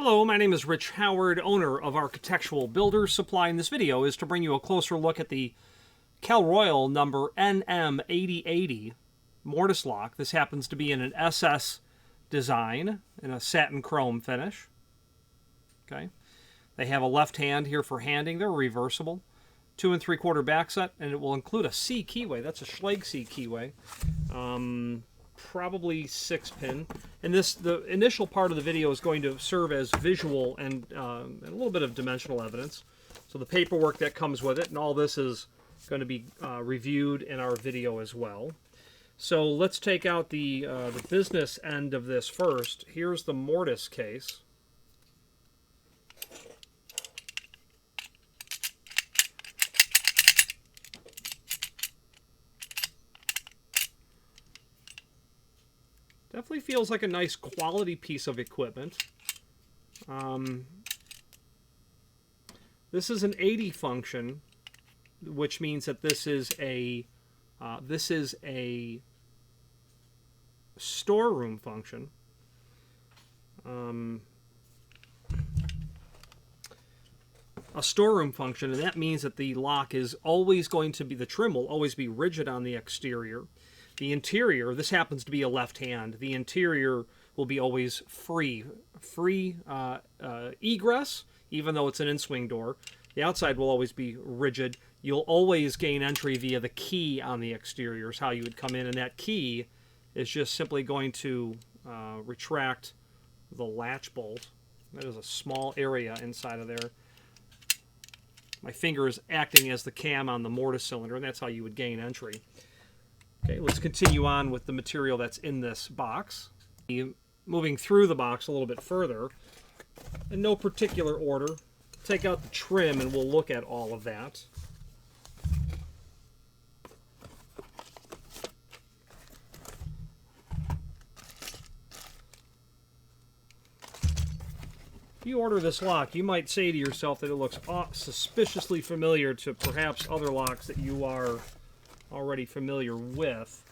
Hello, my name is Rich Howard, owner of Architectural Builders Supply, and this video is to bring you a closer look at the Cal Royal number NM8080 mortise lock. This happens to be in an SS design in a satin chrome finish. Okay, they have a left hand here for handing. They're reversible. 2 3/4 back set, and it will include a C keyway. That's a Schlage C keyway. Probably 6-pin. And the initial part of the video is going to serve as visual and a little bit of dimensional evidence. So the paperwork that comes with it, and all this is going to be reviewed in our video as well. So let's take out the business end of this first. Here's the mortise case. Definitely feels like a nice quality piece of equipment. This is an 80 function, which means that this is a storeroom function. A storeroom function, and that means that the lock is always going to be, the trim will always be rigid on the exterior. The interior, this happens to be a left hand, the interior will be always free egress, even though it's an in-swing door. The outside will always be rigid. You'll always gain entry via the key on the exterior is how you would come in, and that key is just simply going to retract the latch bolt. That is a small area inside of there. My finger is acting as the cam on the mortise cylinder, and that's how you would gain entry. Okay, let's continue on with the material that's in this box. Moving through the box a little bit further, in no particular order, take out the trim and we'll look at all of that. If you order this lock, you might say to yourself that it looks suspiciously familiar to perhaps other locks that you are already familiar with.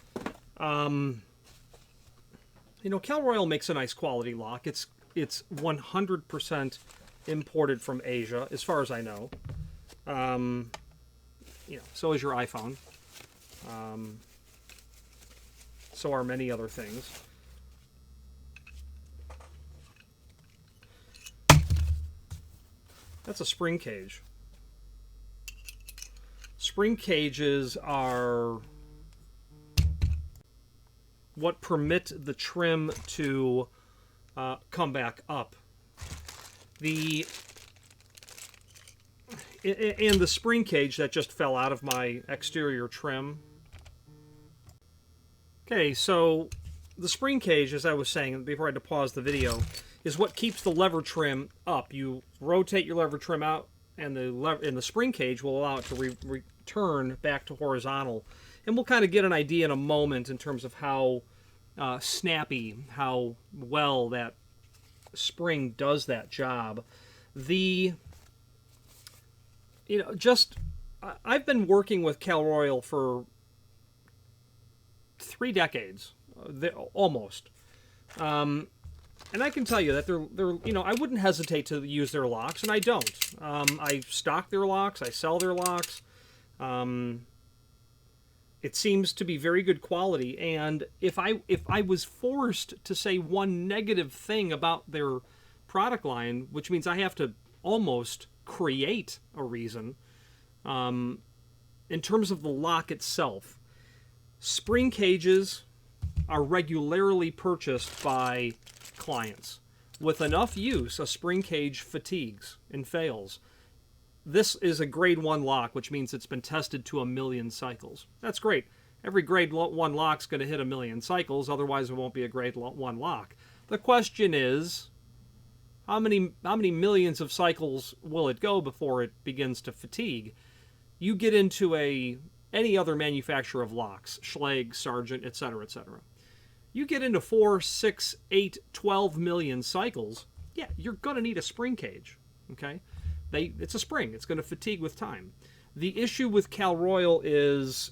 You know, Cal Royal makes a nice quality lock. It's 100% imported from Asia, as far as I know. You know, so is your iPhone. So are many other things. That's a spring cage. Spring cages are what permit the trim to come back up. And the spring cage that just fell out of my exterior trim. Okay, so the spring cage, as I was saying before I had to pause the video, is what keeps the lever trim up. You rotate your lever trim out, and the spring cage will allow it to return back to horizontal. And we'll kind of get an idea in a moment in terms of how snappy, how well that spring does that job. I've been working with Cal Royal for 3 decades, almost. And I can tell you that they're I wouldn't hesitate to use their locks, and I don't. I stock their locks, I sell their locks. It seems to be very good quality, and if I was forced to say one negative thing about their product line, which means I have to almost create a reason, in terms of the lock itself, spring cages are regularly purchased by clients. With enough use, a spring cage fatigues and fails. This is a grade 1 lock, which means it's been tested to 1,000,000 cycles. That's great. Every grade 1 lock's going to hit 1,000,000 cycles, otherwise it won't be a grade 1 lock. The question is, how many millions of cycles will it go before it begins to fatigue? You get into any other manufacturer of locks, Schlage, Sargent, etc., etc. You get into 4, 6, 8, 12 million cycles, yeah, you're going to need a spring cage, okay? It's a spring. It's going to fatigue with time. The issue with Cal Royal is,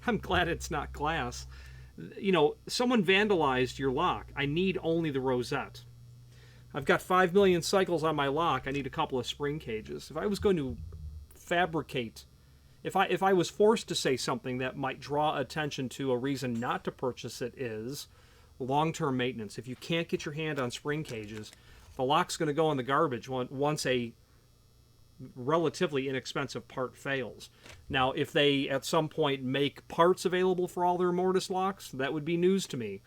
I'm glad it's not glass. You know, someone vandalized your lock. I need only the rosette. I've got 5 million cycles on my lock. I need a couple of spring cages. If I was going to fabricate, if I was forced to say something that might draw attention to a reason not to purchase it, is long-term maintenance. If you can't get your hand on spring cages, the lock's going to go in the garbage once a relatively inexpensive part fails. Now, if they at some point make parts available for all their Mortise locks, that would be news to me,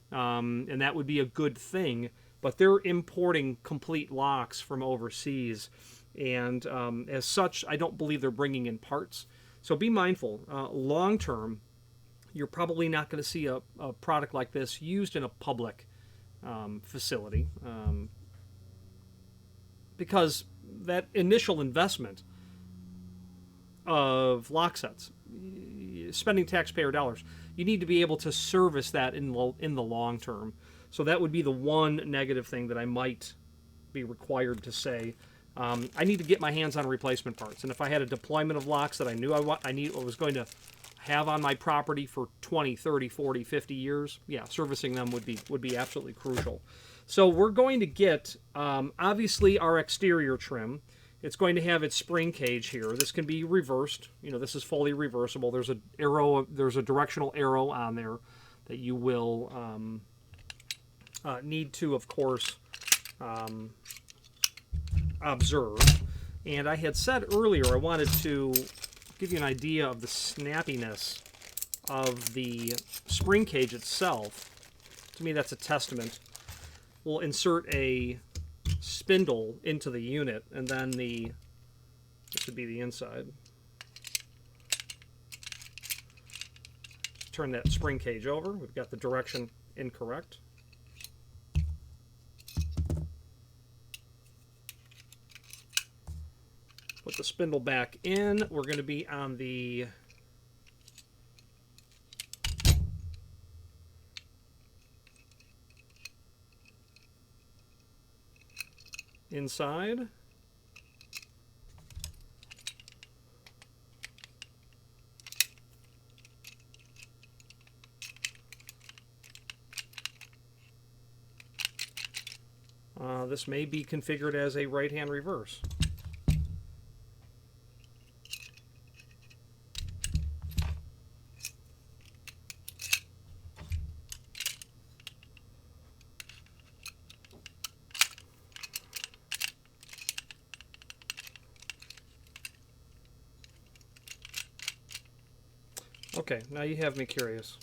and that would be a good thing. But they're importing complete locks from overseas, and as such, I don't believe they're bringing in parts. So be mindful. Long term, you're probably not going to see a product like this used in a public facility, because that initial investment of lock sets, spending taxpayer dollars, you need to be able to service that in the long term. So that would be the one negative thing that I might be required to say. I need to get my hands on replacement parts, and if I had a deployment of locks that I knew I was going to have on my property for 20, 30, 40, 50 years, yeah, servicing them would be absolutely crucial. So we're going to get, obviously, our exterior trim. It's going to have its spring cage here. This can be reversed. You know, this is fully reversible. There's a directional arrow on there that you will need to, of course, observe. And I had said earlier I wanted to give you an idea of the snappiness of the spring cage itself. To me, that's a testament. We'll insert a spindle into the unit, and then this would be the inside. Turn that spring cage over. We've got the direction incorrect. Put the spindle back in. We're going to be on the inside. This may be configured as a right-hand reverse. Okay, now you have me curious.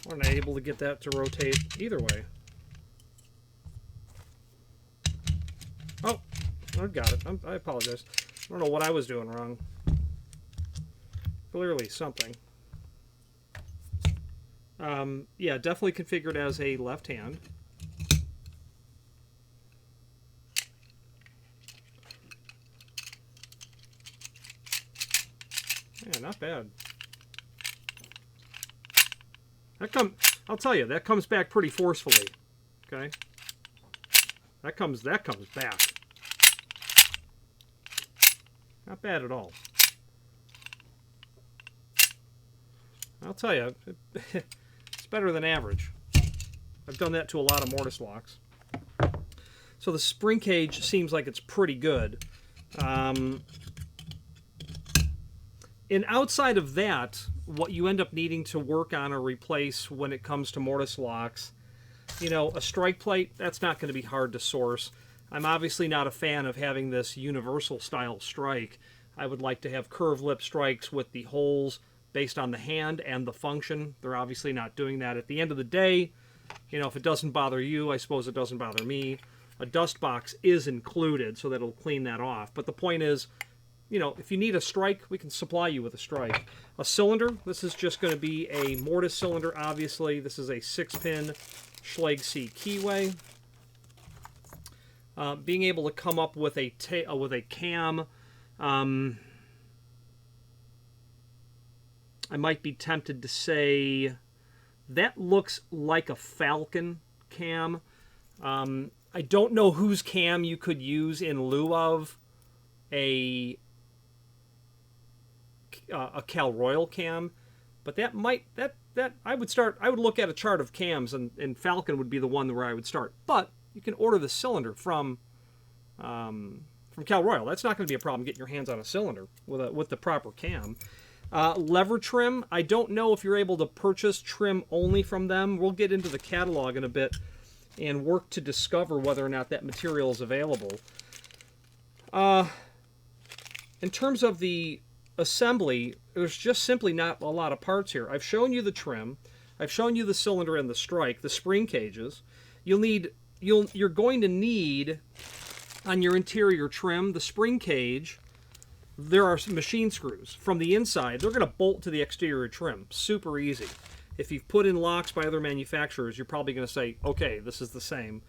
We're not able to get that to rotate either way. Oh, I got it. I apologize. I don't know what I was doing wrong. Clearly something. Yeah, definitely configured as a left hand. Yeah, not bad. I'll tell you, that comes back pretty forcefully. Okay? That comes back. Not bad at all. I'll tell you, it's better than average. I've done that to a lot of Mortise locks. So the spring cage seems like it's pretty good. And outside of that, what you end up needing to work on or replace when it comes to Mortise locks, you know, a strike plate, that's not going to be hard to source. I'm obviously not a fan of having this universal style strike. I would like to have curved lip strikes with the holes based on the hand and the function. They're obviously not doing that. At the end of the day, you know, if it doesn't bother you, I suppose it doesn't bother me. A dust box is included, so that'll clean that off. But the point is, you know, if you need a strike, we can supply you with a strike. A cylinder, this is just going to be a Mortise cylinder, obviously. This is a 6-pin Schlage C keyway. Being able to come up with a cam, I might be tempted to say that looks like a Falcon cam. I don't know whose cam you could use in lieu of a a Cal Royal cam, but that might I would look at a chart of cams, and Falcon would be the one where I would start. But you can order the cylinder from Cal Royal. That's not going to be a problem getting your hands on a cylinder with the proper cam. Lever trim, I don't know if you're able to purchase trim only from them. We'll get into the catalog in a bit and work to discover whether or not that material is available. In terms of the assembly, there's just simply not a lot of parts here. I've shown you the trim. I've shown you the cylinder and the strike, the spring cages. You're going to need on your interior trim, the spring cage. There are some machine screws. From the inside, they're going to bolt to the exterior trim. Super easy. If you've put in locks by other manufacturers, you're probably going to say, okay, this is the same.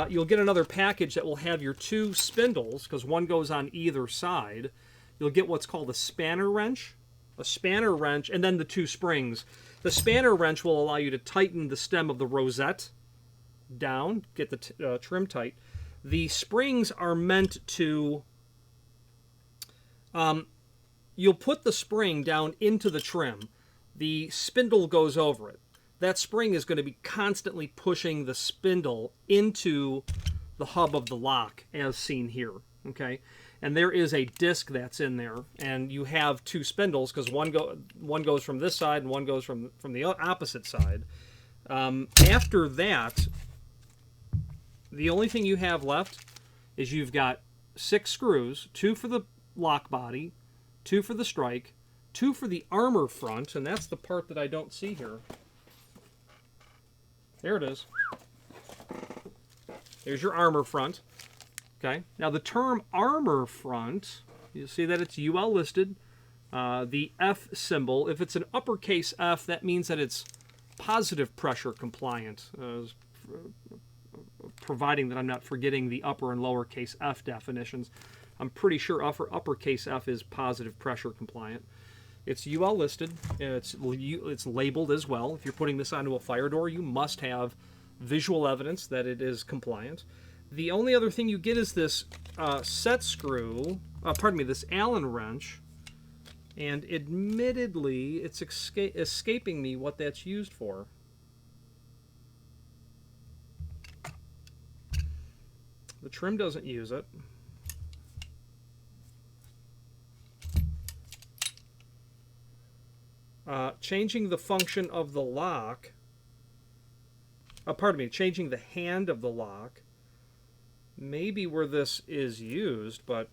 You'll get another package that will have your 2 spindles, because one goes on either side. You'll get what's called a spanner wrench, and then the 2 springs. The spanner wrench will allow you to tighten the stem of the rosette down, get the trim tight. The springs are meant to... you'll put the spring down into the trim. The spindle goes over it. That spring is going to be constantly pushing the spindle into the hub of the lock, as seen here. Okay, and there is a disc that's in there, and you have 2 spindles because one goes from this side and one goes from the opposite side. After that, the only thing you have left is you've got 6 screws, 2 for the lock body, 2 for the strike, 2 for the armor front, and that's the part that I don't see here. There it is. There's your armor front. Okay. Now the term armor front, you'll see that it's UL listed. The F symbol, if it's an uppercase F, that means that it's positive pressure compliant, providing that I'm not forgetting the upper and lowercase f definitions. I'm pretty sure uppercase F is positive pressure compliant. It's UL listed. It's labeled as well. If you're putting this onto a fire door, you must have visual evidence that it is compliant. The only other thing you get is this set screw, this Allen wrench, and admittedly, it's escaping me what that's used for. The trim doesn't use it. Changing the function of the lock, changing the hand of the lock, maybe where this is used, but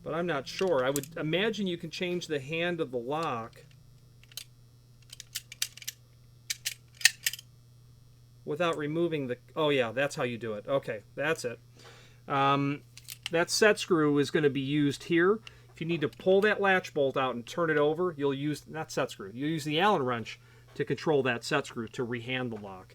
I'm not sure. I would imagine you can change the hand of the lock without removing the... Oh yeah, that's how you do it. Okay, that's it. That set screw is going to be used here. If you need to pull that latch bolt out and turn it over, you'll use, not set screw, you'll use the Allen wrench to control that set screw to rehand the lock.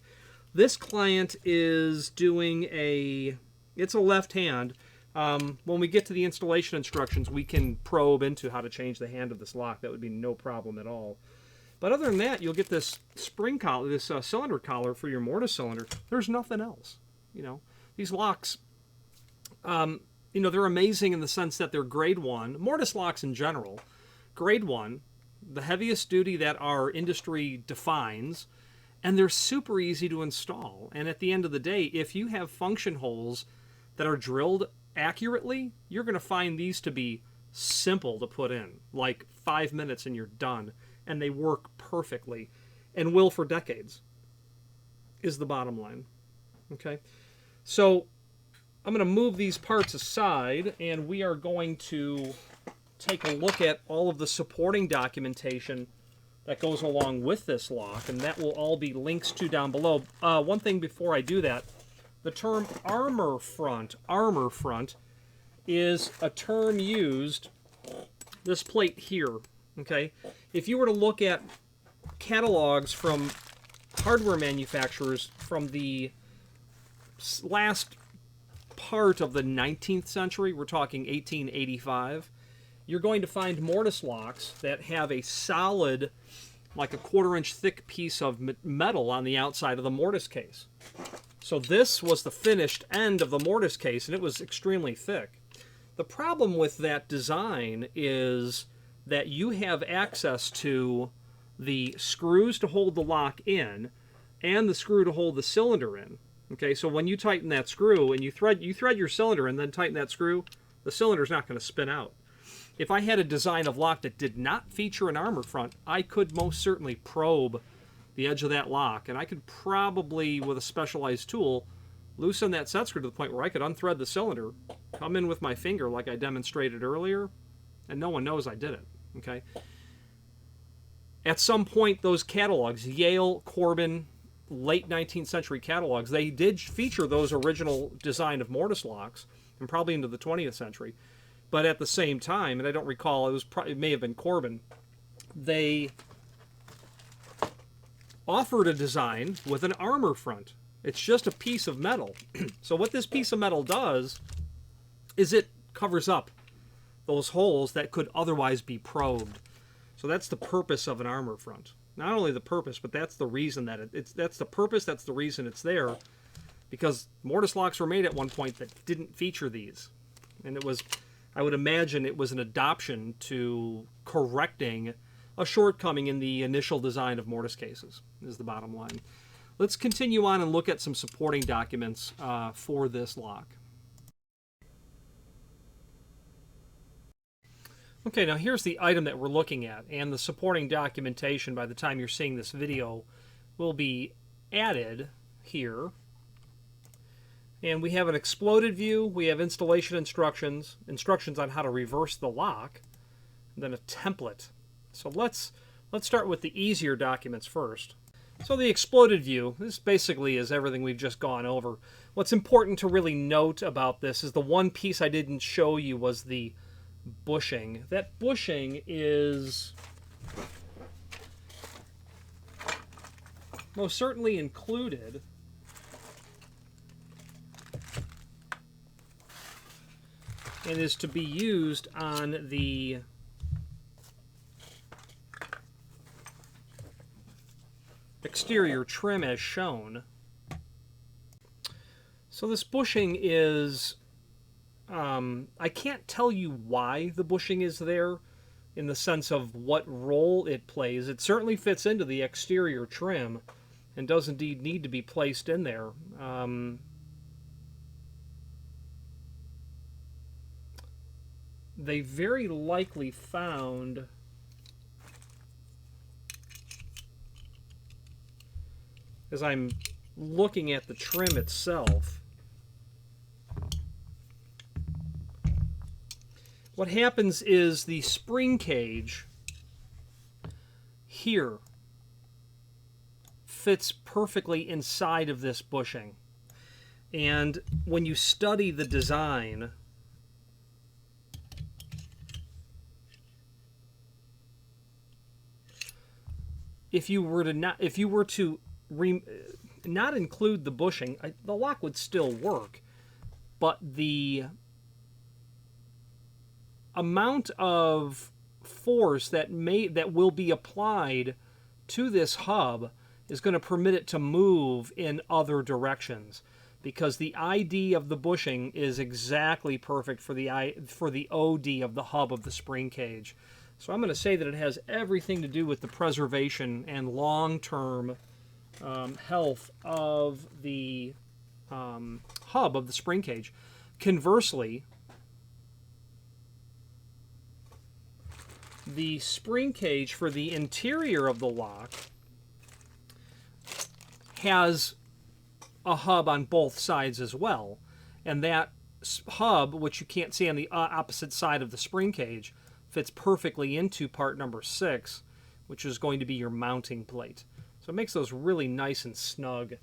This client is doing it's a left hand. When we get to the installation instructions, we can probe into how to change the hand of this lock. That would be no problem at all. But other than that, you'll get this spring collar, this cylinder collar for your Mortise cylinder. There's nothing else. You know, these locks, you know, they're amazing in the sense that they're grade 1. Mortise locks in general, grade 1, the heaviest duty that our industry defines, and they're super easy to install. And at the end of the day, if you have function holes that are drilled accurately, you're going to find these to be simple to put in, like 5 minutes and you're done. And they work perfectly and will for decades, is the bottom line. Okay, so I'm going to move these parts aside, and we are going to take a look at all of the supporting documentation that goes along with this lock, and that will all be links to down below. One thing before I do that, the term armor front is a term used, this plate here, okay? If you were to look at catalogs from hardware manufacturers from the last part of the 19th century, we're talking 1885, you're going to find Mortise locks that have a solid, like a 1/4-inch thick piece of metal on the outside of the Mortise case. So this was the finished end of the Mortise case, and it was extremely thick. The problem with that design is that you have access to the screws to hold the lock in and the screw to hold the cylinder in. Okay, so when you tighten that screw and you thread your cylinder and then tighten that screw, the cylinder's not going to spin out. If I had a design of lock that did not feature an armor front, I could most certainly probe the edge of that lock, and I could probably, with a specialized tool, loosen that set screw to the point where I could unthread the cylinder, come in with my finger like I demonstrated earlier, and no one knows I did it. Okay. At some point, those catalogs, Yale, Corbin, late 19th century catalogs, they did feature those original design of mortise locks, and probably into the 20th century. But at the same time, and I don't recall, it may have been Corbin, they offered a design with an armor front. It's just a piece of metal. So what this piece of metal does is it covers up those holes that could otherwise be probed. So that's the purpose of an armor front. Not only the purpose, but that's the reason that that's the purpose, that's the reason it's there. Because mortise locks were made at one point that didn't feature these. And it was, I would imagine it was an adoption to correcting a shortcoming in the initial design of mortise cases, is the bottom line. Let's continue on and look at some supporting documents for this lock. Okay, now here's the item that we're looking at, and the supporting documentation by the time you're seeing this video will be added here. And we have an exploded view, we have installation instructions, instructions on how to reverse the lock, and then a template. So let's start with the easier documents first. So the exploded view, this basically is everything we've just gone over. What's important to really note about this is the one piece I didn't show you was the bushing. That bushing is most certainly included and is to be used on the exterior trim as shown. So this bushing is, I can't tell you why the bushing is there in the sense of what role it plays. It certainly fits into the exterior trim and does indeed need to be placed in there. They very likely found as I'm looking at the trim itself, what happens is the spring cage here fits perfectly inside of this bushing. And when you study the design, if you were to not include the bushing, the lock would still work, but the amount of force that will be applied to this hub is going to permit it to move in other directions, because the ID of the bushing is exactly perfect for the OD of the hub of the spring cage. So I'm going to say that it has everything to do with the preservation and long-term health of the hub of the spring cage. Conversely, the spring cage for the interior of the lock has a hub on both sides as well, and that hub, which you can't see on the opposite side of the spring cage, fits perfectly into part number 6, which is going to be your mounting plate. So it makes those really nice and snug.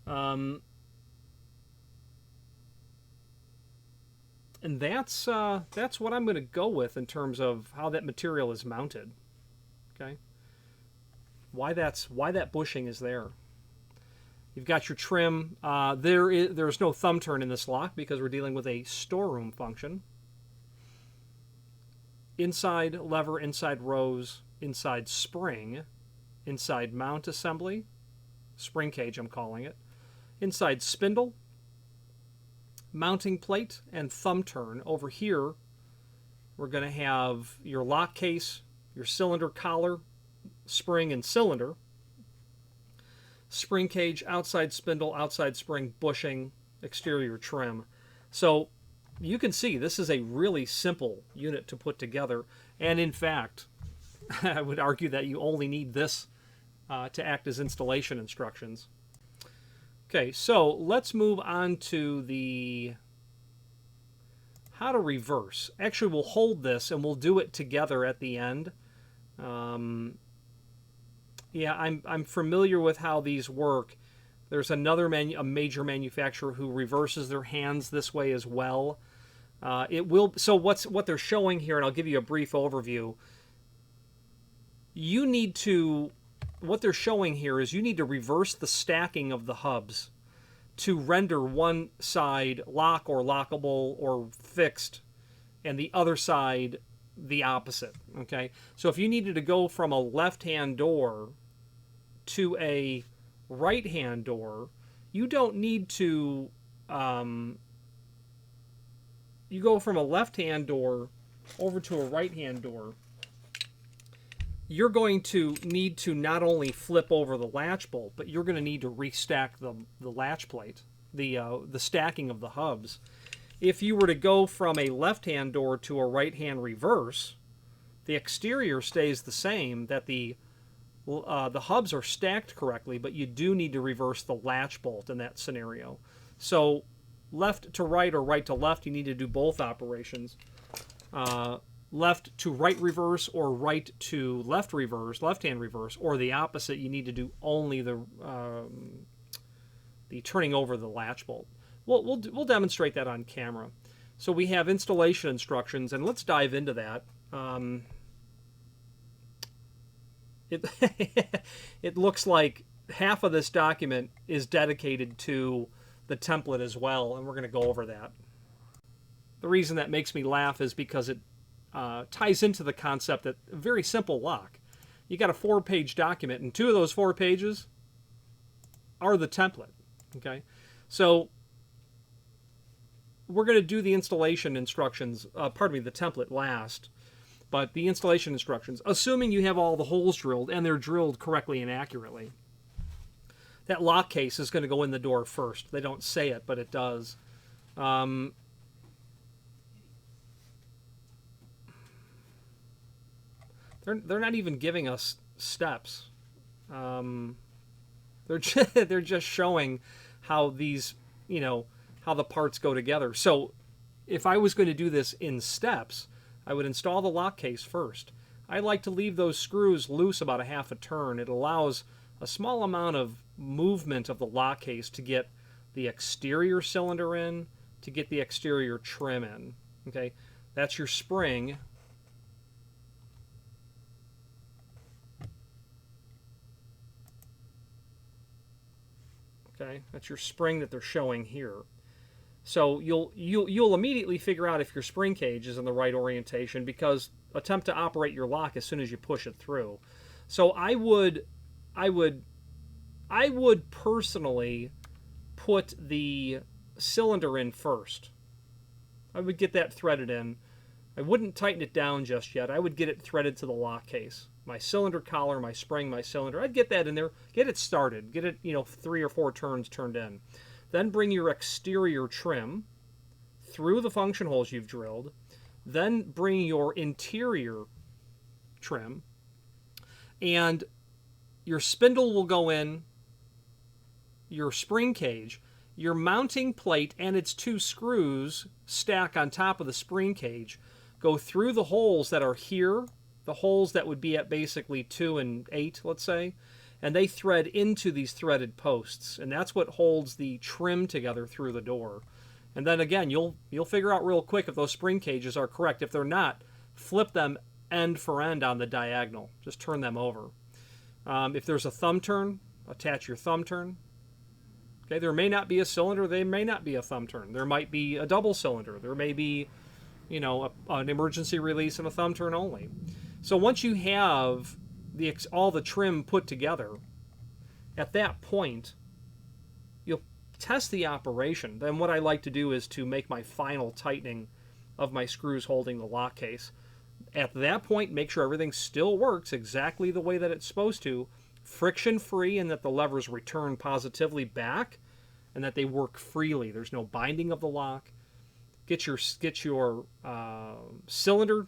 And that's what I'm going to go with in terms of how that material is mounted. Okay, why that bushing is there. You've got your trim. There's no thumb turn in this lock because we're dealing with a storeroom function. Inside lever, inside rose, inside spring, inside mount assembly, spring cage I'm calling it, inside spindle, mounting plate and thumb turn. Over here, we're going to have your lock case, your cylinder collar, spring and cylinder, spring cage, outside spindle, outside spring, bushing, exterior trim. So you can see this is a really simple unit to put together. And in fact, I would argue that you only need this to act as installation instructions. Okay, so let's move on to the how to reverse. Actually, we'll hold this and we'll do it together at the end. Yeah, I'm familiar with how these work. There's another a major manufacturer who reverses their hands this way as well. So what they're showing here, and I'll give you a brief overview. What they're showing here is you need to reverse the stacking of the hubs to render one side lock or lockable or fixed and the other side the opposite. Okay, so if you needed to go from a left-hand door to a right-hand door, you don't need to you go from a left-hand door over to a right-hand door. You're going to need to not only flip over the latch bolt, but you're going to need to restack the latch plate, the stacking of the hubs. If you were to go from a left-hand door to a right-hand reverse, the exterior stays the same, that the hubs are stacked correctly, but you do need to reverse the latch bolt in that scenario. So left to right or right to left, you need to do both operations. Left to right reverse or right to left reverse, left-hand reverse, or the opposite, you need to do only the turning over the latch bolt. We'll demonstrate that on camera. So we have installation instructions, and let's dive into that. It looks like half of this document is dedicated to the template as well, and we're going to go over that. The reason that makes me laugh is because it ties into the concept that a very simple lock. You got a 4-page document, and 2 of those 4 pages are the template. Okay, so we're going to do the installation instructions, the template last, but the installation instructions, assuming you have all the holes drilled and they're drilled correctly and accurately. That lock case is going to go in the door first. They don't say it, but it does. They're not even giving us steps. They're just showing how these, how the parts go together. So if I was going to do this in steps, I would install the lock case first. I like to leave those screws loose about a half a turn. It allows a small amount of movement of the lock case to get the exterior cylinder in, to get the exterior trim in. Okay, that's your spring. Okay, that's your spring that they're showing here. So you'll immediately figure out if your spring cage is in the right orientation, because attempt to operate your lock as soon as you push it through. So I would personally put the cylinder in first. I would get that threaded in. I wouldn't tighten it down just yet. I would get it threaded to the lock case. My cylinder collar, my spring, my cylinder. I'd get that in there. Get it started. Get it, 3 or 4 turns turned in. Then bring your exterior trim through the function holes you've drilled. Then bring your interior trim. And your spindle will go in, your spring cage, your mounting plate and its 2 screws stack on top of the spring cage, go through the holes that are here, the holes that would be at basically 2 and 8, let's say, and they thread into these threaded posts, and that's what holds the trim together through the door. And then again, you'll figure out real quick if those spring cages are correct. If they're not, flip them end for end on the diagonal. Just turn them over. If there's a thumb turn, attach your thumb turn. Okay, there may not be a cylinder, there may not be a thumb turn. There might be a double cylinder. There may be, an emergency release and a thumb turn only. So once you have all the trim put together, at that point, you'll test the operation, then what I like to do is to make my final tightening of my screws holding the lock case. At that point, make sure everything still works exactly the way that it's supposed to, friction-free, and that the levers return positively back, and that they work freely. There's no binding of the lock. Get your cylinder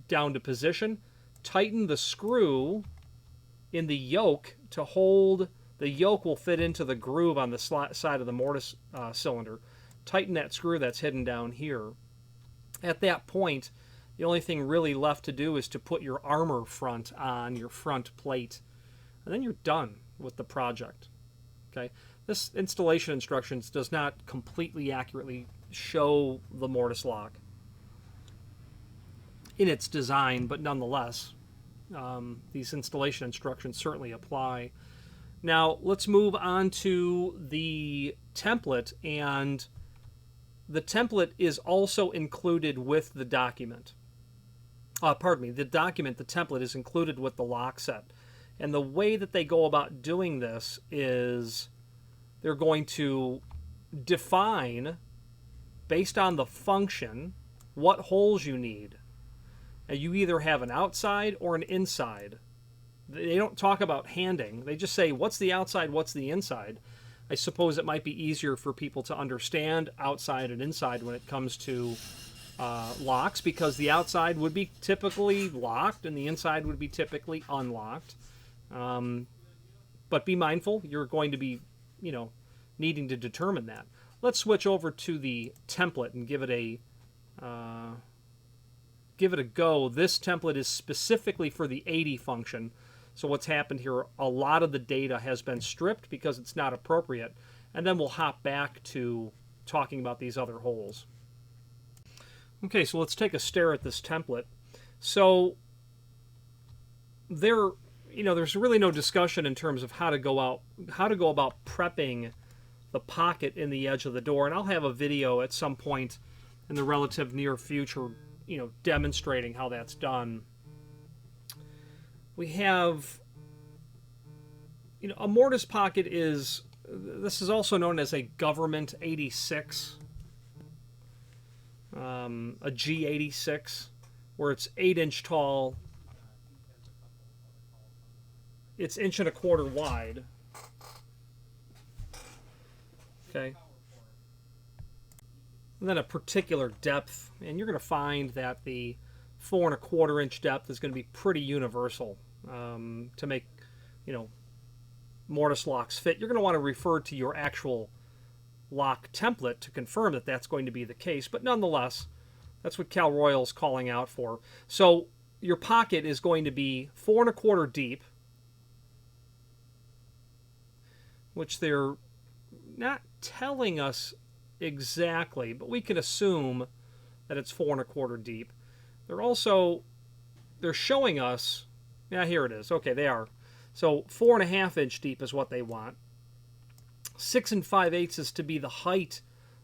down to position. Tighten the screw in the yoke to hold. The yoke will fit into the groove on the side of the mortise cylinder. Tighten that screw that's hidden down here. At that point, the only thing really left to do is to put your armor front on, your front plate, and then you're done with the project. Okay, this installation instructions does not completely accurately show the mortise lock in its design, but nonetheless, these installation instructions certainly apply. Now, let's move on to the template, and the template is also included with the document. Pardon me, the document, the template, is included with the lock set. And the way that they go about doing this is they're going to define, based on the function, what holes you need. And you either have an outside or an inside. They don't talk about handing. They just say, what's the outside, what's the inside? I suppose it might be easier for people to understand outside and inside when it comes to locks, because the outside would be typically locked and the inside would be typically unlocked. But be mindful, you're going to be, needing to determine that. Let's switch over to the template and give it a go. This template is specifically for the 80 function. So what's happened here, a lot of the data has been stripped because it's not appropriate. And then we'll hop back to talking about these other holes. Okay, so let's take a stare at this template. So there's really no discussion in terms of how to go about prepping the pocket in the edge of the door. And I'll have a video at some point in the relative near future, demonstrating how that's done. We have, a mortise pocket this is also known as a government 86, a G86, where it's 8-inch tall. It's 1.25 inches wide. Okay. And then a particular depth, and you're going to find that the 4.25 inch depth is going to be pretty universal to make, mortise locks fit. You're going to want to refer to your actual lock template to confirm that that's going to be the case, but nonetheless, that's what Cal Royal's calling out for. So your pocket is going to be 4.25 deep, which they're not telling us exactly, but we can assume that it's 4.25 deep. They're showing us, here it is. Okay, they are. So 4.5 inch deep is what they want. 6 5/8 is to be the height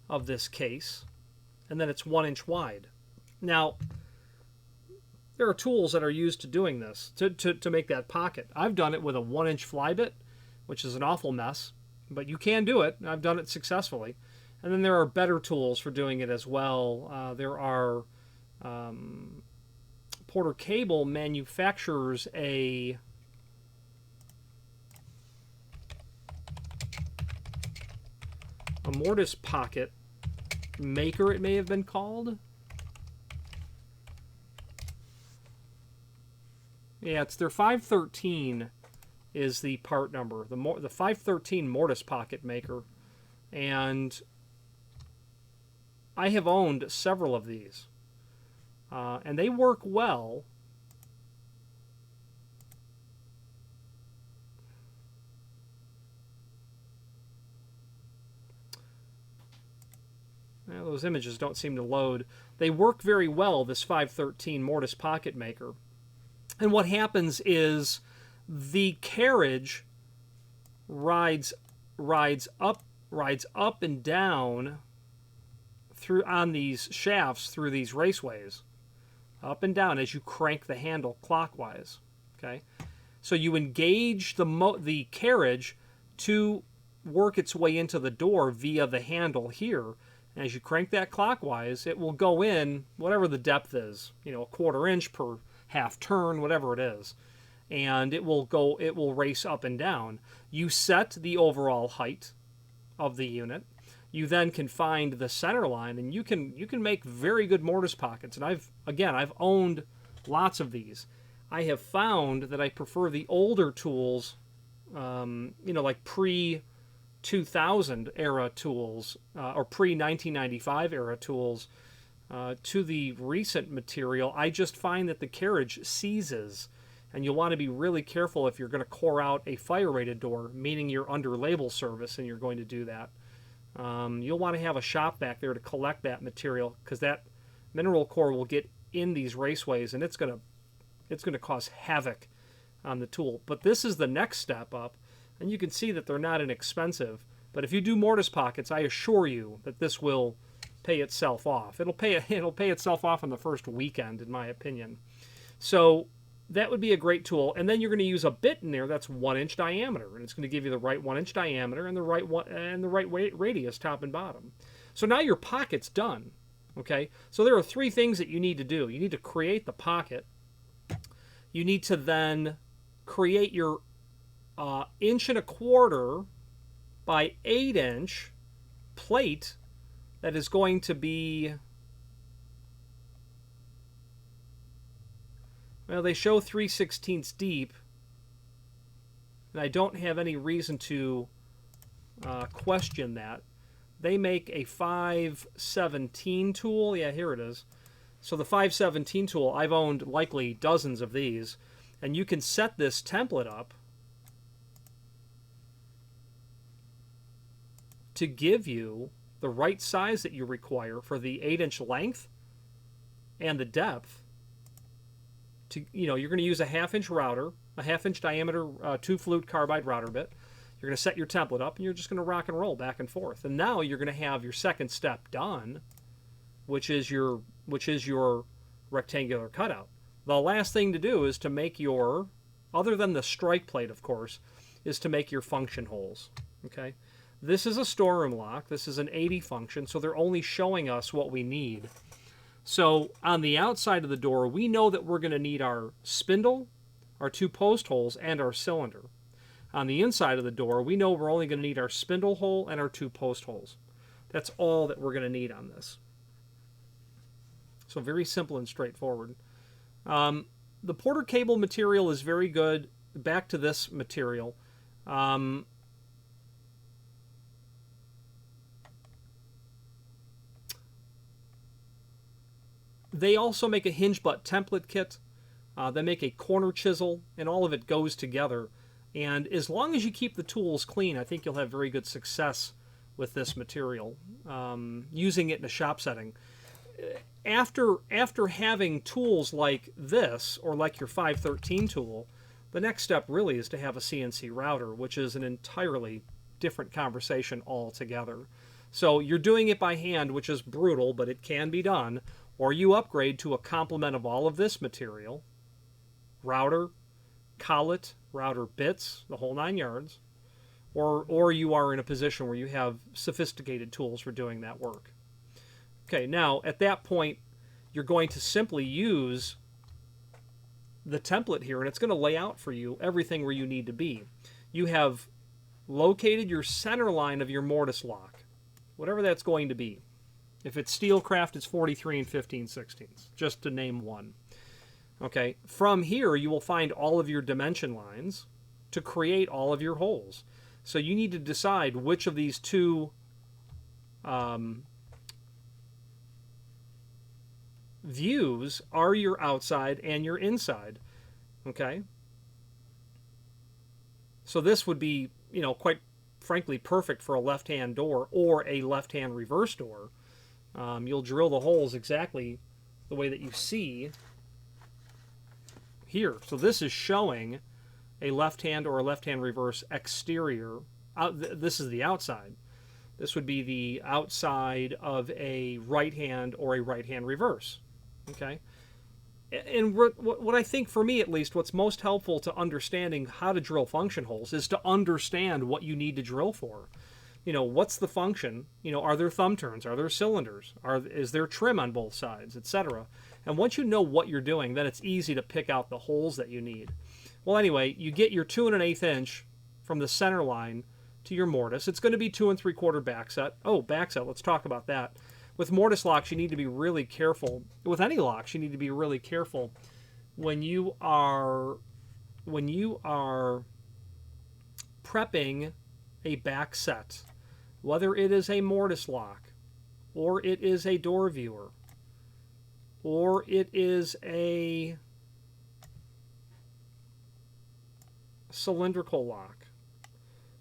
of this case, and then it's 1 inch wide. Now, there are tools that are used to doing this, to make that pocket. I've done it with a 1 inch fly bit, which is an awful mess, but you can do it. I've done it successfully. And then there are better tools for doing it as well. There are Porter Cable manufactures a Mortise Pocket Maker, it may have been called. Yeah, it's their 513 is the part number. The 513 Mortise Pocket Maker. And I have owned several of these. And they work well. Well, those images don't seem to load. They work very well, this 513 Mortise Pocket Maker. And what happens is the carriage rides up and down on these shafts through these raceways, up and down as you crank the handle clockwise. Okay, so you engage the carriage to work its way into the door via the handle here. And as you crank that clockwise, it will go in whatever the depth is, you know, a 1/4 inch per half turn, whatever it is. And it will race up and down. You set the overall height of the unit. You then can find the center line, and you can make very good mortise pockets. And I've owned lots of these. I have found that I prefer the older tools, you know, like pre-2000 era tools or pre-1995 era tools to the recent material. I just find that the carriage seizes, and you'll want to be really careful if you're going to core out a fire-rated door, meaning you're under label service and you're going to do that. You'll want to have a shop back there to collect that material, because that mineral core will get in these raceways, and it's going to cause havoc on the tool. But this is the next step up, and you can see that they're not inexpensive. But if you do mortise pockets, I assure you that this will pay itself off. It'll pay itself off in the first weekend, in my opinion. So that would be a great tool. And then you're going to use a bit in there that's 1 inch diameter, and it's going to give you the right 1 inch diameter and the right radius, top and bottom. So now your pocket's done. Okay, so there are 3 things that you need to do. You need to create the pocket. You need to then create your 1 1/4 by 8 inch plate that is going to be, well, they show 3/16 deep, and I don't have any reason to question that. They make a 5/17 tool. Yeah, here it is. So the 5/17 tool, I've owned likely dozens of these, and you can set this template up to give you the right size that you require for the 8 inch length and the depth. To, you know, you're going to use a 1/2 inch router, a 1/2 inch diameter 2-flute carbide router bit. You're going to set your template up, and you're just going to rock and roll back and forth. And now you're going to have your second step done, which is your rectangular cutout. The last thing to do is to make your, other than the strike plate, of course, is to make your function holes. Okay, this is a storeroom lock. This is an 80 function, so they're only showing us what we need. So on the outside of the door, we know that we're going to need our spindle, our 2 post holes, and our cylinder. On the inside of the door, we know we're only going to need our spindle hole and our 2 post holes. That's all that we're going to need on this. So very simple and straightforward. The Porter cable material is very good. Back to this material. They also make a hinge butt template kit. They make a corner chisel, and all of it goes together. And as long as you keep the tools clean, I think you'll have very good success with this material, using it in a shop setting. After having tools like this, or like your 513 tool, the next step really is to have a CNC router, which is an entirely different conversation altogether. So you're doing it by hand, which is brutal, but it can be done, or you upgrade to a complement of all of this material, router, collet, router bits, the whole 9 yards, or you are in a position where you have sophisticated tools for doing that work. Okay, now at that point, you're going to simply use the template here, and it's going to lay out for you everything where you need to be. You have located your center line of your mortise lock, whatever that's going to be. If it's Steelcraft, it's 43 15/16, just to name one. Okay, from here you will find all of your dimension lines to create all of your holes. So you need to decide which of these 2 views are your outside and your inside. Okay, so this would be, you know, quite frankly perfect for a left-hand door or a left-hand reverse door. You'll drill the holes exactly the way that you see here. So this is showing a left-hand or a left-hand reverse exterior. This is the outside. This would be the outside of a right-hand or a right-hand reverse. Okay. And what I think, for me at least, what's most helpful to understanding how to drill function holes is to understand what you need to drill for. You know, what's the function? You know, are there thumb turns? Are there cylinders? Is there trim on both sides, etc.? And once you know what you're doing, then it's easy to pick out the holes that you need. Well, anyway, you get your 2 1/8 inch from the center line to your mortise. It's going to be 2 3/4 back set. Oh, back set. Let's talk about that. With mortise locks, you need to be really careful. With any locks, you need to be really careful when you are prepping a back set, whether it is a mortise lock, or it is a door viewer, or it is a cylindrical lock.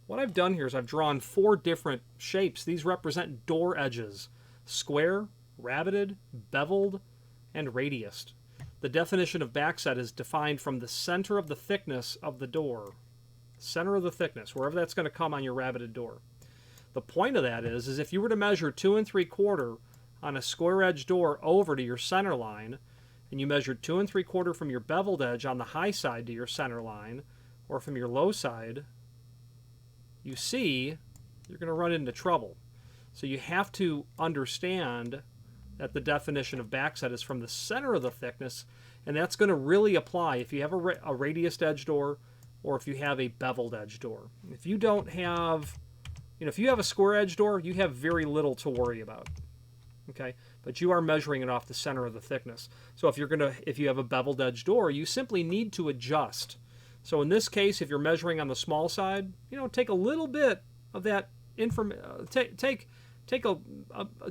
What I've done here is I've drawn 4 different shapes. These represent door edges: square, rabbited, beveled, and radiused. The definition of backset is defined from the center of the thickness of the door. Center of the thickness, wherever that's going to come on your rabbited door. The point of that is if you were to measure 2 3/4 on a square edge door over to your center line, and you measured 2 3/4 from your beveled edge on the high side to your center line, or from your low side, you see you're going to run into trouble. So you have to understand that the definition of backset is from the center of the thickness, and that's going to really apply if you have a radiused edge door or if you have a beveled edge door. If you don't have, if you have a square edge door, you have very little to worry about. Okay, but you are measuring it off the center of the thickness. So if you have a beveled edge door, you simply need to adjust. So in this case, if you're measuring on the small side, take a little bit of that take a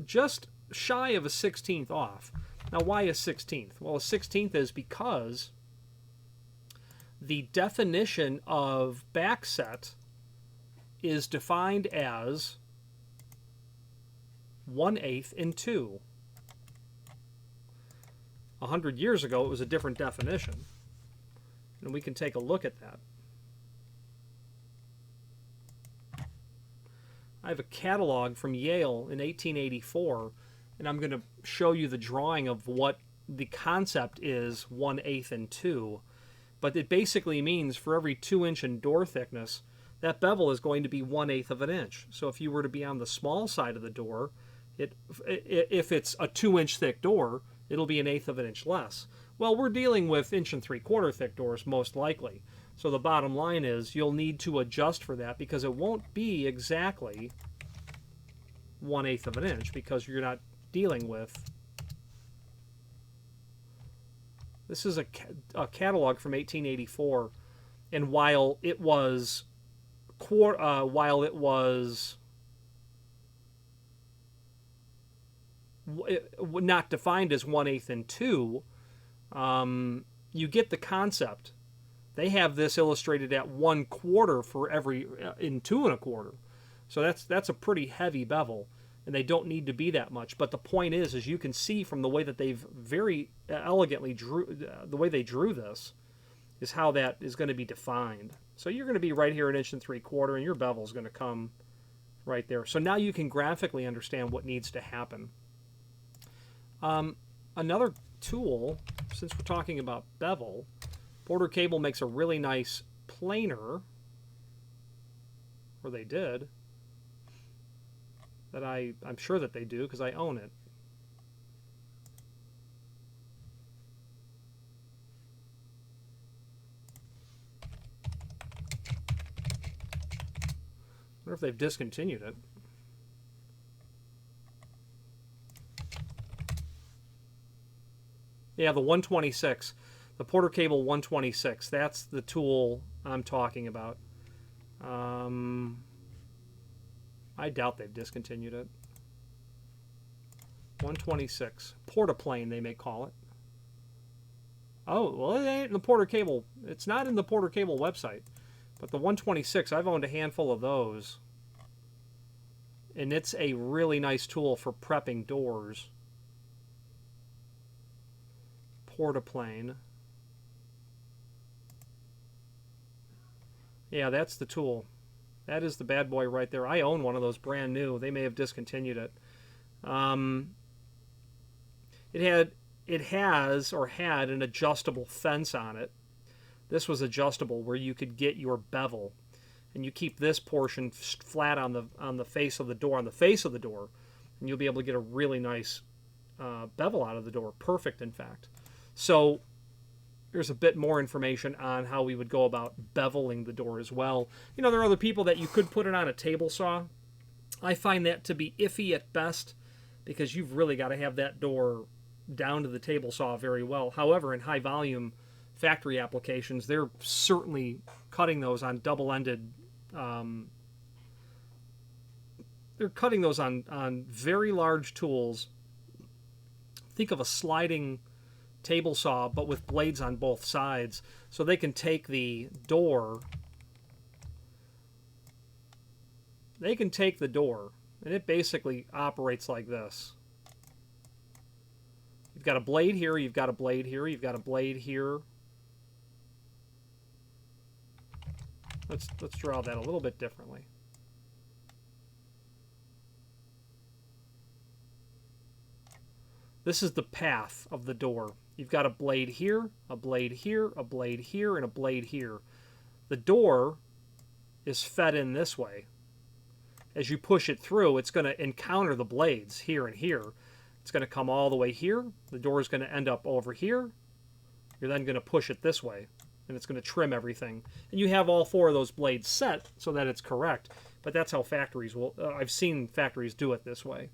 just shy of a 1/16 off. Now, why a 1/16? Well, a 1/16 is because the definition of backset is defined as 1/8 in 2. 100 years ago, it was a different definition. And we can take a look at that. I have a catalog from Yale in 1884, and I'm going to show you the drawing of what the concept is 1/8 in 2. But it basically means for every 2-inch in door thickness, that bevel is going to be 1/8 of an inch. So if you were to be on the small side of the door, if it's a 2-inch thick door, it'll be 1/8 of an inch less. Well, we're dealing with 1 3/4 thick doors most likely. So the bottom line is you'll need to adjust for that because it won't be exactly 1/8 of an inch because you're not dealing with. This is a catalog from 1884, and while it was not defined as 1/8 in 2, you get the concept. They have this illustrated at 1/4 for every in 2 1/4. So that's a pretty heavy bevel, and they don't need to be that much. But the point is you can see from the way that they've very elegantly the way they drew this is how that is going to be defined. So you're going to be right here 1 3/4, and your bevel is going to come right there. So now you can graphically understand what needs to happen. Another tool, since we're talking about bevel, Porter Cable makes a really nice planer, or they did, that I'm sure that they do because I own it. I wonder if they've discontinued it. Yeah, the 126. The Porter Cable 126. That's the tool I'm talking about. I doubt they've discontinued it. 126. Portaplane, they may call it. Oh, well, it ain't in the Porter Cable. It's not in the Porter Cable website. But the 126, I've owned a handful of those. And it's a really nice tool for prepping doors. Portaplane. Yeah, that's the tool. That is the bad boy right there. I own one of those brand new. They may have discontinued it. It had it has or had an adjustable fence on it. This was adjustable where you could get your bevel, and you keep this portion flat on the face of the door, and you'll be able to get a really nice bevel out of the door. Perfect, in fact. So there's a bit more information on how we would go about beveling the door as well. You know, there are other people that you could put it on a table saw. I find that to be iffy at best because you've really got to have that door down to the table saw very well. However, in high volume factory applications, they're certainly cutting those on double-ended. They're cutting those on very large tools. Think of a sliding table saw, but with blades on both sides, so they can take the door. They can take the door, and it basically operates like this. You've got a blade here, you've got a blade here, you've got a blade here. Let's draw that a little bit differently. This is the path of the door. You've got a blade here, a blade here, a blade here, and a blade here. The door is fed in this way. As you push it through, it's going to encounter the blades here and here. It's going to come all the way here. The door is going to end up over here. You're then going to push it this way, and it's going to trim everything. And you have all four of those blades set so that it's correct. But that's how factories will... I've seen factories do it this way,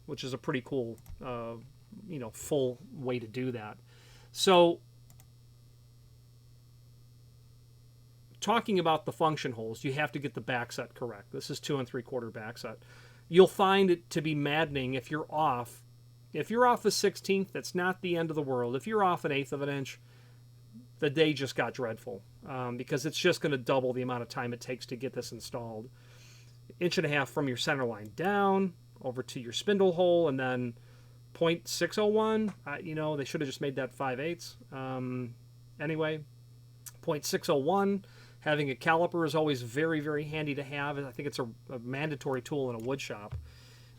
which is a pretty cool, full way to do that. So, talking about the function holes, you have to get the back set correct. This is 2 3/4 back set. You'll find it to be maddening if you're off. If you're off a 1/16th, that's not the end of the world. If you're off an 1/8 of an inch, the day just got dreadful because it's just going to double the amount of time it takes to get this installed. 1.5 inches from your center line down over to your spindle hole, and then 0.601. They should have just made that 5/8. Anyway, 0.601. Having a caliper is always very, very handy to have. I think it's a mandatory tool in a wood shop.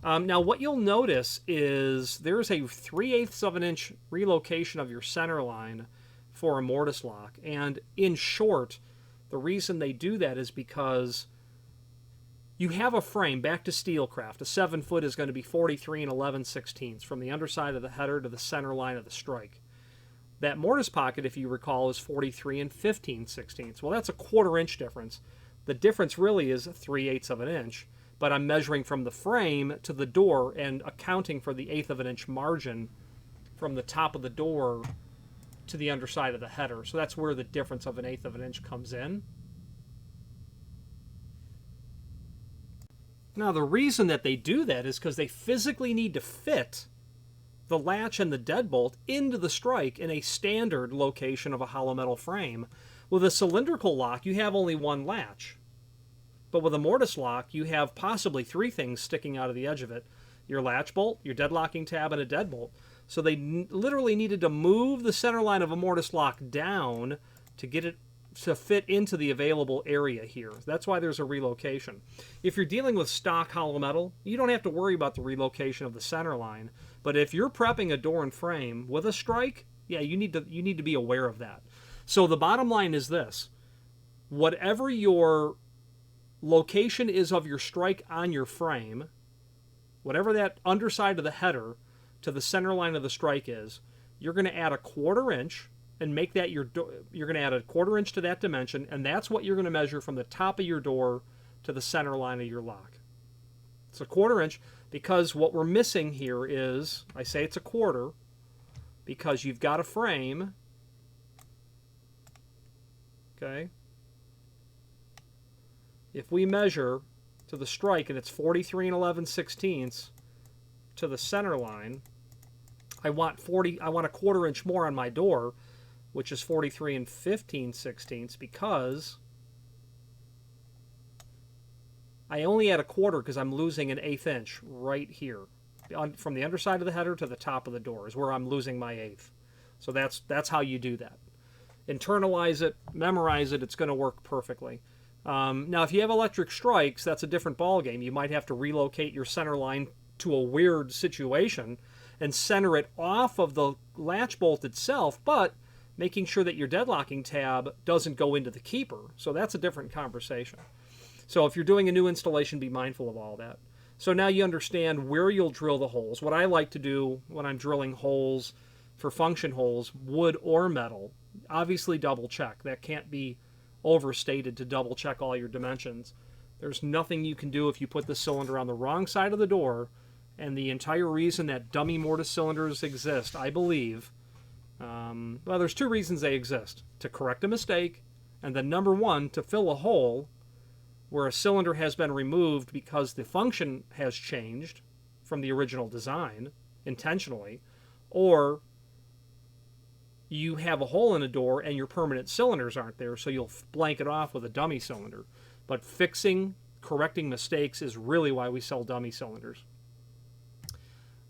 Now, what you'll notice is there's a 3/8 of an inch relocation of your center line for a mortise lock. And in short, the reason they do that is because you have a frame, back to Steelcraft. A 7-foot is going to be 43 11/16 from the underside of the header to the center line of the strike. That Mortise Pocket, if you recall, is 43 15/16. Well, that's a 1/4 inch difference. The difference really is 3/8 of an inch, but I'm measuring from the frame to the door and accounting for the 1/8 of an inch margin from the top of the door to the underside of the header. So that's where the difference of an 1/8 of an inch comes in. Now, the reason that they do that is because they physically need to fit the latch and the deadbolt into the strike in a standard location of a hollow metal frame. With a cylindrical lock, you have only one latch. But with a mortise lock, you have possibly 3 things sticking out of the edge of it. Your latch bolt, your deadlocking tab, and a deadbolt. So they literally needed to move the center line of a mortise lock down to get it to fit into the available area here. That's why there's a relocation. If you're dealing with stock hollow metal, you don't have to worry about the relocation of the center line. But if you're prepping a door and frame with a strike, yeah, you need to be aware of that. So the bottom line is this: whatever your location is of your strike on your frame, whatever that underside of the header to the center line of the strike is, you're going to add a 1/4 inch and make that you're going to add a 1/4 inch to that dimension, and that's what you're going to measure from the top of your door to the center line of your lock. It's a 1/4 inch because what we're missing here is, I say it's a 1/4 because you've got a frame, okay? If we measure to the strike and it's 43 11/16 to the center line, I want a 1/4 inch more on my door, which is 43 15/16, because I only add a 1/4 because I'm losing an 1/8 inch right here. From the underside of the header to the top of the door is where I'm losing my 1/8. So that's how you do that. Internalize it, memorize it, it's going to work perfectly. Now, if you have electric strikes, that's a different ballgame. You might have to relocate your center line to a weird situation, and center it off of the latch bolt itself, but making sure that your deadlocking tab doesn't go into the keeper. So that's a different conversation. So if you're doing a new installation, be mindful of all that. So now you understand where you'll drill the holes. What I like to do when I'm drilling holes for function holes, wood or metal, obviously double check. That can't be overstated, to double check all your dimensions. There's nothing you can do if you put the cylinder on the wrong side of the door, and the entire reason that dummy mortise cylinders exist, I believe, well, there's two reasons they exist: to correct a mistake, and then number one, to fill a hole where a cylinder has been removed because the function has changed from the original design intentionally, or you have a hole in a door and your permanent cylinders aren't there, so you'll blank it off with a dummy cylinder. But fixing, correcting mistakes is really why we sell dummy cylinders.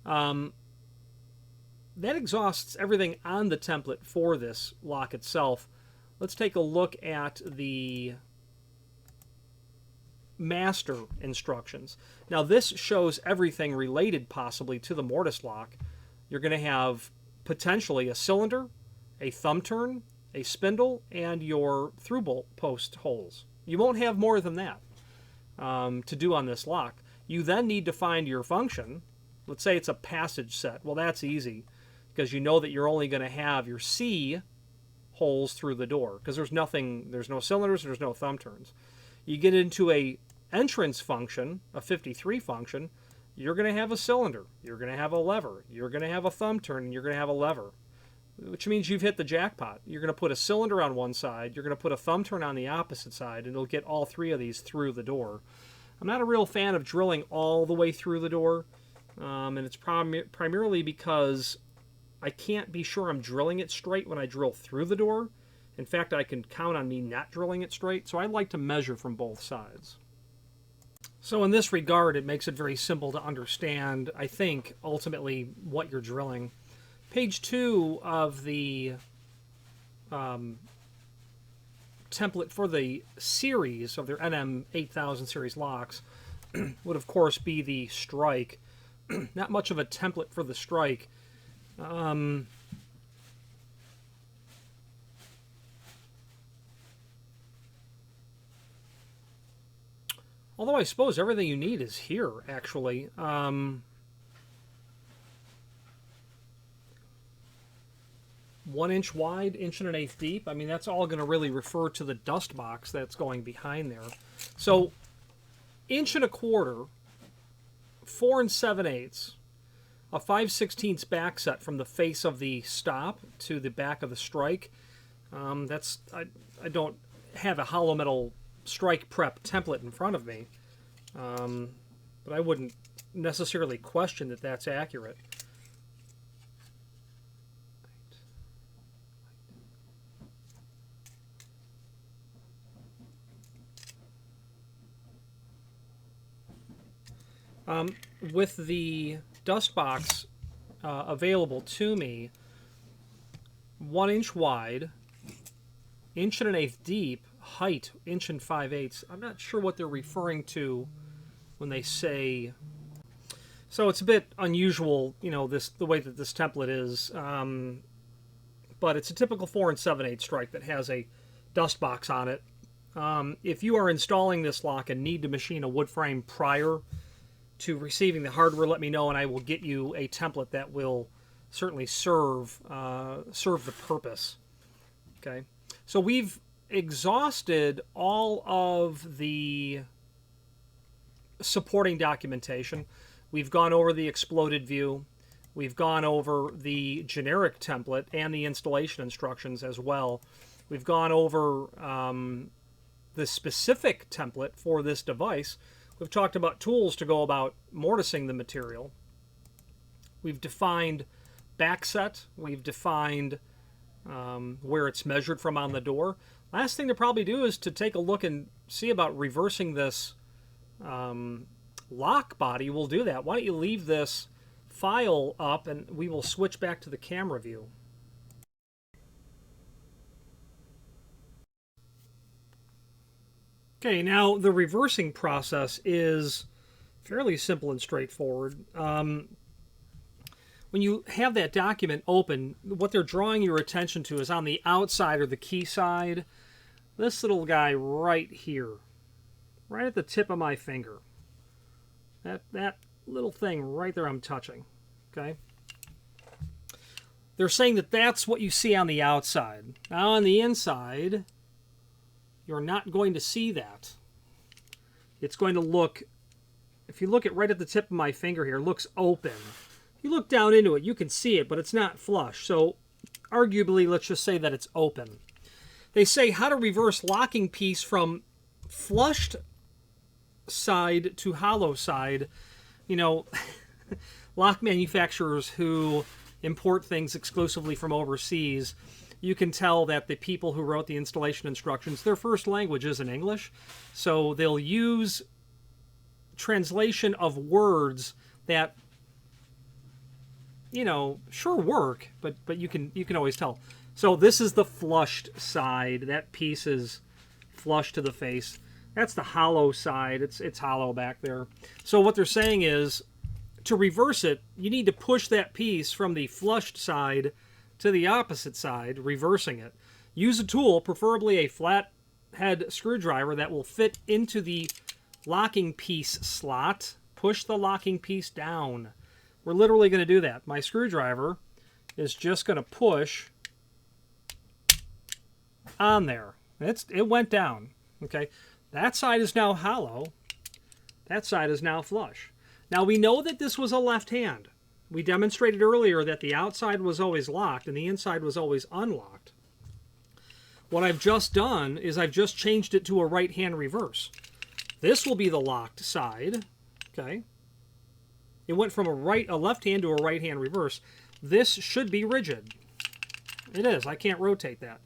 That exhausts everything on the template for this lock itself. Let's take a look at the master instructions. Now this shows everything related possibly to the mortise lock. You're going to have potentially a cylinder, a thumb turn, a spindle, and your through bolt post holes. You won't have more than that to do on this lock. You then need to find your function. Let's say it's a passage set. Well, that's easy because you know that you're only going to have your C holes through the door because there's no cylinders, there's no thumb turns. You get into a entrance function, a 53 function, you're going to have a cylinder, you're going to have a lever, you're going to have a thumb turn, and you're going to have a lever, which means you've hit the jackpot. You're going to put a cylinder on one side, you're going to put a thumb turn on the opposite side, and it'll get all three of these through the door. I'm not a real fan of drilling all the way through the door, and it's primarily because I can't be sure I'm drilling it straight when I drill through the door. In fact, I can count on me not drilling it straight, so I like to measure from both sides. So in this regard, it makes it very simple to understand, I think, ultimately what you're drilling. Page 2 of the template for the series of their NM8080 series locks would, of course, be the strike. Not much of a template for the strike. Although I suppose everything you need is here, actually. 1 inch wide, 1.1 inch deep. I mean, that's all going to really refer to the dust box that's going behind there. So, 1.25 inch, 4 7/8, a 5/16 back set from the face of the stop to the back of the strike. I don't have a hollow metal strike prep template in front of me, but I wouldn't necessarily question that that's accurate. With the dust box available to me, 1 inch wide, 1.1 inch deep, height 1 5/8. I'm not sure what they're referring to when they say. So it's a bit unusual, you know, the way that this template is, but it's a typical 4 7/8 strike that has a dust box on it. If you are installing this lock and need to machine a wood frame prior to receiving the hardware, let me know, and I will get you a template that will certainly serve the purpose. Okay, so we've exhausted all of the supporting documentation. We've gone over the exploded view. We've gone over the generic template and the installation instructions as well. We've gone over the specific template for this device. We've talked about tools to go about mortising the material. We've defined backset. We've defined where it's measured from on the door. Last thing to probably do is to take a look and see about reversing this lock body. We'll do that. Why don't you leave this file up and we will switch back to the camera view. Okay, now the reversing process is fairly simple and straightforward. when you have that document open, what they're drawing your attention to is on the outside or the key side, this little guy right here, right at the tip of my finger. That little thing right there I'm touching, okay? They're saying that that's what you see on the outside. Now on the inside, you're not going to see that. It's going to look, if you look at right at the tip of my finger here, it looks open. If you look down into it, you can see it, but it's not flush. So arguably, let's just say that it's open. They say how to reverse locking piece from flushed side to hollow side. You know, lock manufacturers who import things exclusively from overseas, you can tell that the people who wrote the installation instructions, their first language isn't English, so they'll use translation of words that, you know, sure work, but you can always tell. So this is the flushed side. That piece is flush to the face. That's the hollow side. It's hollow back there. So what they're saying is, to reverse it, you need to push that piece from the flushed side to the opposite side, reversing it. Use a tool, preferably a flat head screwdriver that will fit into the locking piece slot. Push the locking piece down. We're literally going to do that. My screwdriver is just going to push on there. It went down. Okay, that side is now hollow. That side is now flush. Now we know that this was a left hand. We demonstrated earlier that the outside was always locked and the inside was always unlocked. What I've just done is I've just changed it to a right hand reverse. This will be the locked side. Okay. It went from a left hand to a right hand reverse. This should be rigid. It is. I can't rotate that.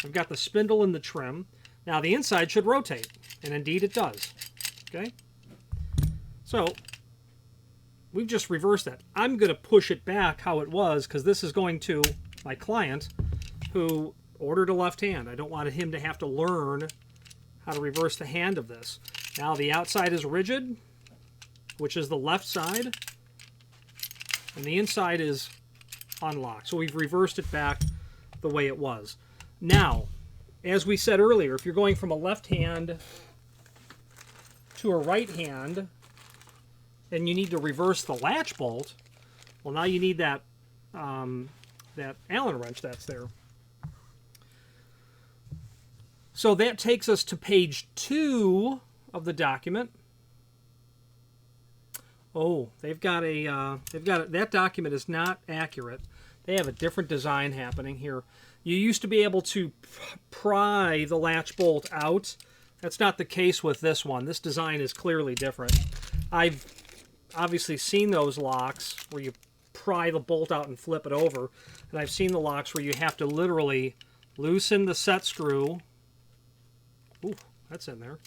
I've got the spindle and the trim. Now the inside should rotate, and indeed it does. Okay. So we've just reversed that. I'm going to push it back how it was because this is going to my client who ordered a left hand. I don't want him to have to learn how to reverse the hand of this. Now the outside is rigid, which is the left side, and the inside is unlocked. So we've reversed it back the way it was. Now, as we said earlier, if you're going from a left hand to a right hand, and you need to reverse the latch bolt, well, now you need that that Allen wrench that's there. So that takes us to page 2 of the document. Oh, they've got that document is not accurate. They have a different design happening here. You used to be able to pry the latch bolt out. That's not the case with this one. This design is clearly different. I've obviously seen those locks where you pry the bolt out and flip it over, and I've seen the locks where you have to literally loosen the set screw. Ooh, that's in there.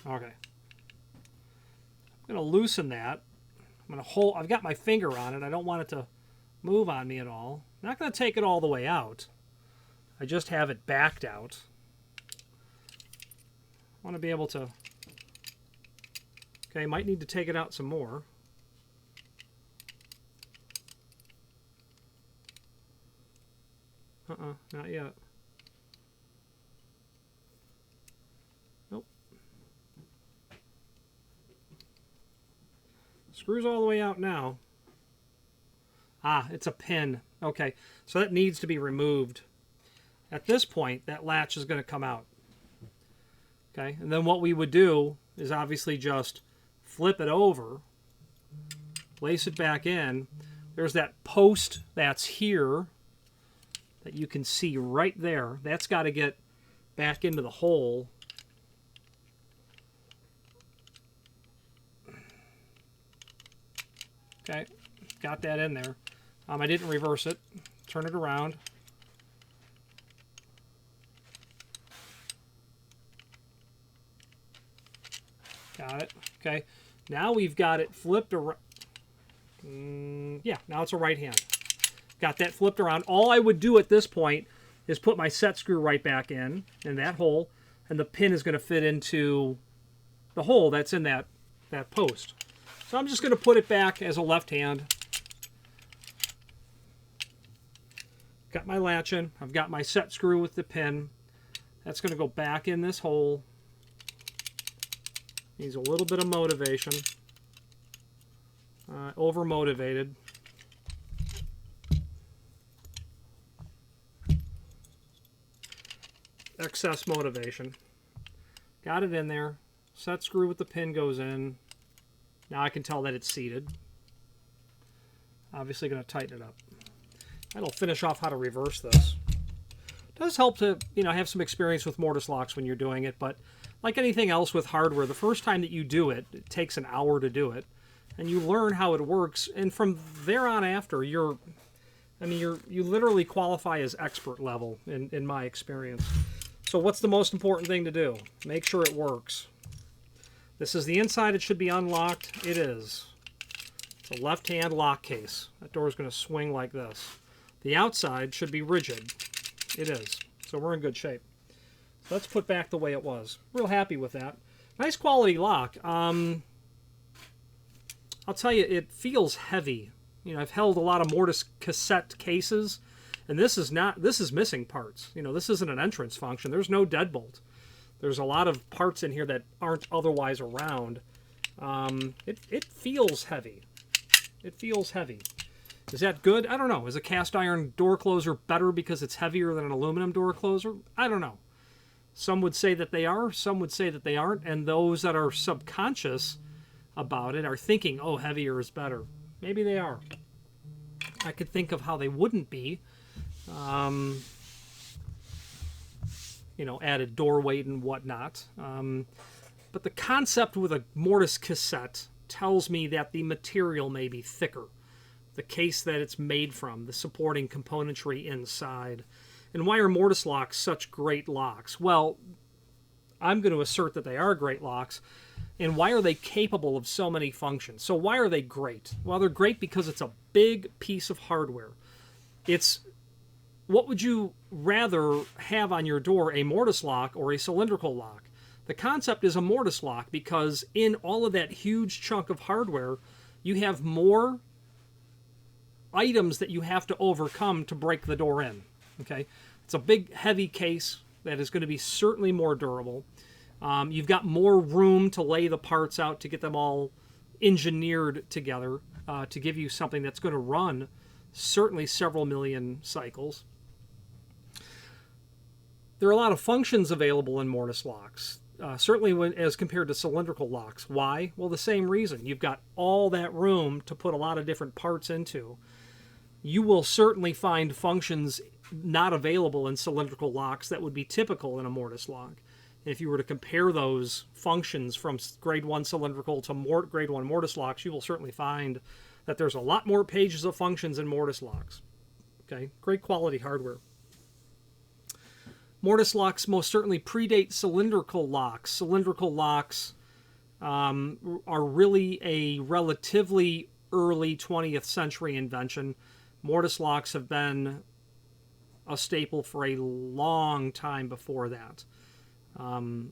Okay. I'm going to loosen that. I'm going to hold, I've got my finger on it. I don't want it to move on me at all. I'm not going to take it all the way out. I just have it backed out. I want to be able to... Okay, might need to take it out some more. Not yet. Nope. Screws all the way out now. Ah, it's a pin. Okay, so that needs to be removed. At this point, that latch is going to come out. Okay, and then what we would do is obviously just flip it over, place it back in. There's that post that's here that you can see right there. That's got to get back into the hole. Okay, got that in there. I didn't reverse it. Turn it around. Got it. Okay. Now we've got it flipped around. Yeah, now it's a right hand. Got that flipped around. All I would do at this point is put my set screw right back in that hole. and the pin is going to fit into the hole that's in that post. So I'm just going to put it back as a left hand. Got my latch in. I've got my set screw with the pin. That's going to go back in this hole. Needs a little bit of motivation. Over motivated. Excess motivation. Got it in there. Set screw with the pin goes in. Now I can tell that it's seated. Obviously going to tighten it up. That'll finish off how to reverse this. It does help to, have some experience with mortise locks when you're doing it, but like anything else with hardware, the first time that you do it, it takes an hour to do it, and you learn how it works, and from there on after, you literally qualify as expert level in my experience. So what's the most important thing to do? Make sure it works. This is the inside. It should be unlocked. It is. It's a left-hand lock case. That door is going to swing like this. The outside should be rigid. It is. So we're in good shape. So let's put back the way it was. Real happy with that. Nice quality lock. I'll tell you, it feels heavy. I've held a lot of mortise cassette cases, and this is missing parts. This isn't an entrance function. There's no deadbolt. There's a lot of parts in here that aren't otherwise around. It feels heavy. It feels heavy. Is that good? I don't know. Is a cast iron door closer better because it's heavier than an aluminum door closer? I don't know. Some would say that they are. Some would say that they aren't. And those that are subconscious about it are thinking, oh, heavier is better. Maybe they are. I could think of how they wouldn't be. Added door weight and whatnot. But the concept with a mortise cassette tells me that the material may be thicker. The case that it's made from, the supporting componentry inside. And why are mortise locks such great locks? Well, I'm going to assert that they are great locks. And why are they capable of so many functions? So why are they great? Well, they're great because it's a big piece of hardware. What would you rather have on your door, a mortise lock or a cylindrical lock? The concept is a mortise lock because in all of that huge chunk of hardware, you have more items that you have to overcome to break the door in. Okay, it's a big, heavy case that is going to be certainly more durable. You've got more room to lay the parts out to get them all engineered together to give you something that's going to run certainly several million cycles. There are a lot of functions available in mortise locks, certainly as compared to cylindrical locks. Why? Well, the same reason. You've got all that room to put a lot of different parts into. You will certainly find functions not available in cylindrical locks that would be typical in a mortise lock. And if you were to compare those functions from grade 1 cylindrical to grade 1 mortise locks, you will certainly find that there's a lot more pages of functions in mortise locks. Okay, great quality hardware. Mortise locks most certainly predate cylindrical locks. Cylindrical locks are really a relatively early 20th century invention. Mortise locks have been a staple for a long time before that. And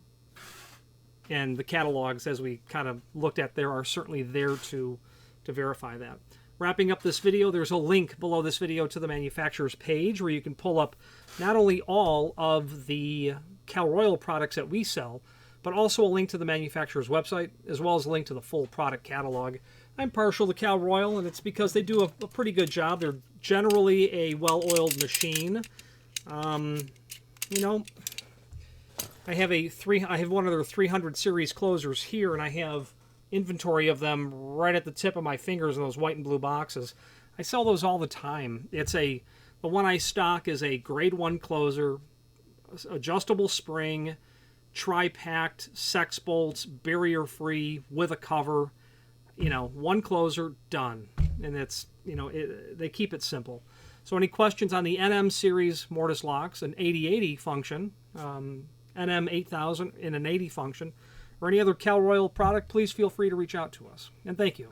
the catalogs, as we kind of looked at there, are certainly there to verify that. Wrapping up this video, there's a link below this video to the manufacturer's page where you can pull up not only all of the Cal Royal products that we sell, but also a link to the manufacturer's website, as well as a link to the full product catalog. I'm partial to Cal Royal, and it's because they do a pretty good job. They're generally a well-oiled machine. I have one of their 300 series closers here, and I have inventory of them right at the tip of my fingers in those white and blue boxes. I sell those all the time. The one I stock is a grade 1 closer, adjustable spring, tri-packed, sex bolts, barrier-free, with a cover. One closer, done. And they keep it simple. So any questions on the NM series mortise locks, an 8080 function, NM8080 in an 80 function, or any other Cal Royal product, please feel free to reach out to us. And thank you.